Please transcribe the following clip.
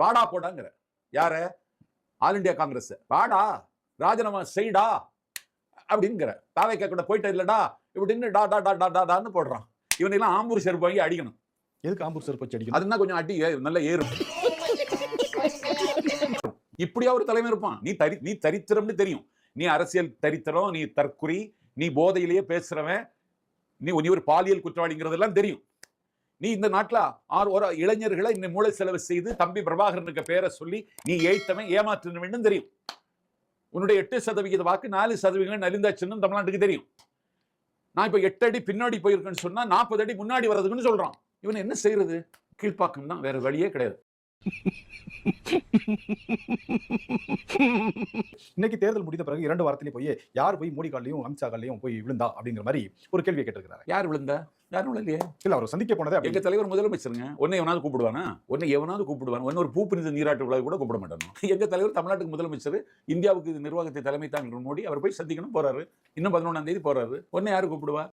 வாடா போடாங்கிற யார all India Congress, வாடா ராஜினாமா செய்டா அப்படிங்கிற. தாவேக்கா கூட போயிட்டு இல்லடா இப்படின்னு டா டா டா டா டான்னு போடுறான். இவனெல்லாம் ஆம்பூர் செருப்பு வாங்கி அடிக்கணும். எதுக்கு ஆம்பூர் செருப்பு வச்சு அடிக்கணும்? அதுனா கொஞ்சம் அடி நல்ல ஏறும். இப்படியா ஒரு தலைமை இருப்பான்? நீ தரித்திரம்னு தெரியும். நீ அரசியல் தரித்திரம், நீ தற்குறி, நீ போதையிலேயே பேசுறவன், நீ ஒரு பாலியல் குற்றவாளிங்கிறதெல்லாம் தெரியும். நீ இந்த நாட்டுல ஒரு இளைஞர்களை இந்த மூளை செலவு செய்து தம்பி பிரபாகரனுக்கு பேரை சொல்லி நீ ஏய்த்தவன் ஏமாற்றணும் தெரியும். உன்னுடைய 8% வாக்கு 4% நலிந்தாச்சுன்னு தமிழ்நாட்டுக்கு தெரியும். நான் இப்ப 8 அடி பின்னாடி போயிருக்கேன்னு சொன்னா 40 அடி முன்னாடி வர்றதுக்குன்னு சொல்றான். இவன் என்ன செய்யறது? கீழ்ப்பாக்கம் தான், வேற வழியே கிடையாது. இன்னைக்கு தேர்தல் முடிந்த பிறகு 2 வாரத்திலே போய் யார் போய் மோடி காலையும் அமித்ஷா காலையும் போய் விழுந்தா அப்படிங்கிற மாதிரி ஒரு கேள்வியை கேட்டிருக்கிறாரு. யார் விழுந்தா? யாரும் விழலையே. இல்ல அவர் சந்திக்க போனதே எங்க தலைவர் முதலமைச்சருங்க. ஒன்னு எவனாவது கூப்பிடுவானா? ஒன்னு ஒரு பூ புனித நீராட்டு விழா கூட கூப்பிட மாட்டானோ. எங்க தலைவர் தமிழ்நாட்டுக்கு முதலமைச்சர், இந்தியாவுக்கு நிர்வாகத்தை தலைமை தாங்க மோடி, அவர் போய் சந்திக்கணும் போறாரு. இன்னும் 11ஆம் தேதி போறாரு. ஒன்னு யாரு கூப்பிடுவா?